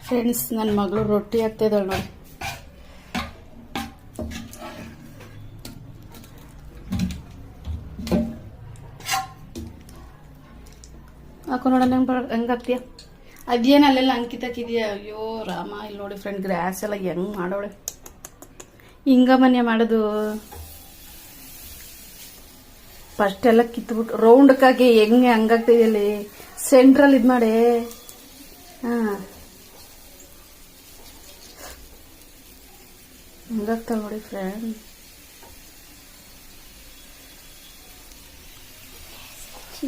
Friends, ನನ್ನ ಮಗಳು ರೊಟ್ಟಿ ಹಾಕ್ತಿದ್ದಾಳೆ ನೋಡಿ. ಹಾಕೋ ನೋಡೋಣ ಹೆಂಗೆ ಹಾಕ್ತೀಯ. ಅದೇನು ಅಲ್ಲೆಲ್ಲ ಅಂಕಿತಕ್ಕಿದೆಯಾ? ಅಯ್ಯೋ ರಾಮ, ಇಲ್ಲಿ ನೋಡಿ ಫ್ರೆಂಡ್, ಗ್ರಾಸ್ ಎಲ್ಲ ಹೆಂಗೆ ಮಾಡೋಳೆ. ಹಿಂಗ ಮನೆ ಮಾಡೋದು. ಫಸ್ಟ್ ಎಲ್ಲ ಕಿತ್ಬಿಟ್ಟು ರೌಂಡ್ಕಾಗಿ ಹೆಂಗೆ ಹಂಗಾಗ್ತಿದೆಯಲ್ಲಿ ಸೆಂಟ್ರಲ್ ಇದು ಮಾಡಿ. ಹಾಂ, ಹಂಗಾಗ್ತಾವೆ ನೋಡಿ ಫ್ರೆಂಡ್.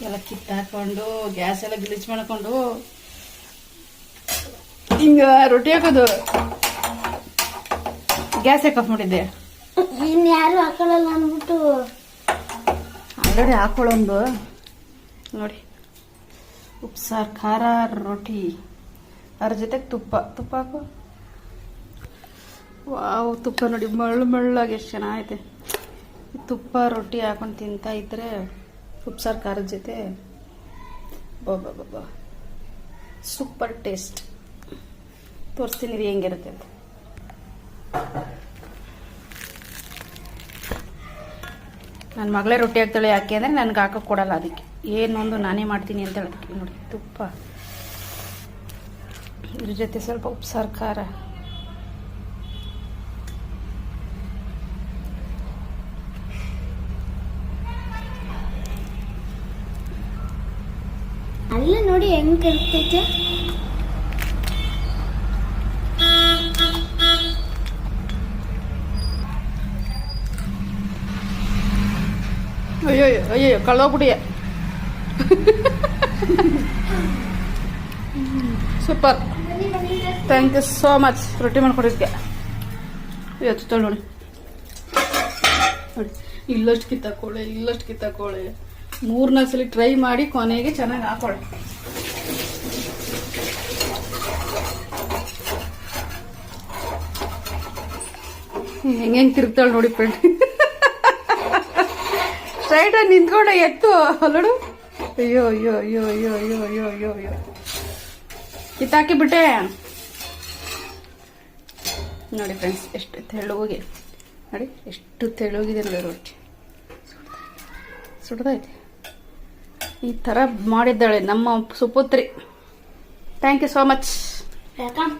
ಎಲ್ಲ ಕಿತ್ತಾಕೊಂಡು ಗ್ಯಾಸ್ ಎಲ್ಲ ಗ್ಲೀಚ್ ಮಾಡ್ಕೊಂಡು ಹಿಂಗ ರೊಟ್ಟಿ ಹಾಕೋದು. ಗ್ಯಾಸ್ ಯಾಕೆ ಆಫ್ ಮಾಡಿದ್ದೆ? ಯಾರು ಹಾಕೊಳ್ಳಲ್ಲ ಅಂದ್ಬಿಟ್ಟು ಆಲ್ರೆಡಿ ಹಾಕೊಳ್ಳೊಂದು ನೋಡಿ. ಉಪ್ಸಾರು, ಖಾರ, ರೊಟ್ಟಿ, ಅದ್ರ ಜೊತೆಗೆ ತುಪ್ಪ ಹಾಕು. ವಾವ್, ತುಪ್ಪ ನೋಡಿ ಮಳ್ಳು ಮಳ್ಳಾಗಿ ಎಷ್ಟು ಚೆನ್ನಾಗೈತೆ. ತುಪ್ಪ ರೊಟ್ಟಿ ಹಾಕೊಂಡು ತಿಂತಾ ಇದ್ರೆ ಉಪ್ಸಾರು ಖಾರದ ಜೊತೆ ಬಾಬಾ ಸೂಪರ್ ಟೇಸ್ಟ್. ತೋರಿಸ್ತೀನಿ ರೀ ಹೆಂಗಿರುತ್ತೆ ಅಂತ. ನನ್ನ ಮಗಳೇ ರೊಟ್ಟಿ ಹಾಕ್ತಾಳೆ. ಯಾಕೆ ಅಂದರೆ ನನಗೆ ಹಾಕಕ್ಕೆ ಕೊಡಲ್ಲ, ಅದಕ್ಕೆ ಏನೊಂದು ನಾನೇ ಮಾಡ್ತೀನಿ ಅಂತ ಹೇಳೋದಕ್ಕೆ. ನೋಡಿ ತುಪ್ಪ, ಇದ್ರ ಜೊತೆ ಸ್ವಲ್ಪ ಉಪ್ಸಾರು ಖಾರ. ಅಲ್ಲ ನೋಡಿ ಹೆಂಗ್ ಕರಿತೈತೆ. ಅಯ್ಯೋ ಅಯ್ಯೋ, ಕಳ್ದೋಗ್ಬಿಟ್ಟಿಯ. Super, thank you so much ರೊಟ್ಟಿ ಮಾಡ್ಕೊಡಿದ್ಕೆ. ಎತ್ತುತ್ತಾಳೆ ನೋಡಿ. ನೋಡಿ, ಇಲ್ಲಷ್ಟು ಕಿತ್ತಾಕೊಳ್ಳೆ 3-4 ಸಲ ಟ್ರೈ ಮಾಡಿ ಕೊನೆಗೆ ಚೆನ್ನಾಗಿ ಹಾಕೊಳ್ಳಿ. ಹೆಂಗೆ ತಿರುಗ್ತಾಳೆ ನೋಡಿ ಫ್ರೆಂಡ್. ಸ್ಟ್ರೈಟಾಗಿ ನಿಂತ್ಕೊಂಡೆ ಎತ್ತು ಅಲ್ಲಡು. ಅಯ್ಯೋ ಅಯ್ಯೋ ಅಯ್ಯೋ ಅಯ್ಯೋ ಅಯ್ಯೋ ಅಯ್ಯೋ ಅಯ್ಯೋ ಅಯ್ಯೋ, ಕಿತ್ತಾಕಿ ಬಿಟ್ಟೆ ನೋಡಿ ಫ್ರೆಂಡ್ಸ್. ಎಷ್ಟು ತೆಳುವಾಗಿ ನೋಡಿ, ಎಷ್ಟು ತೆಳುವಾಗಿದೆ ನೋಡಿ ರೊಟ್ಟಿ. ಸುಡ್ದೈತೆ. ಈ ಥರ ಮಾಡಿದ್ದಾಳೆ ನಮ್ಮ ಸುಪುತ್ರಿ. Thank you so much. Welcome.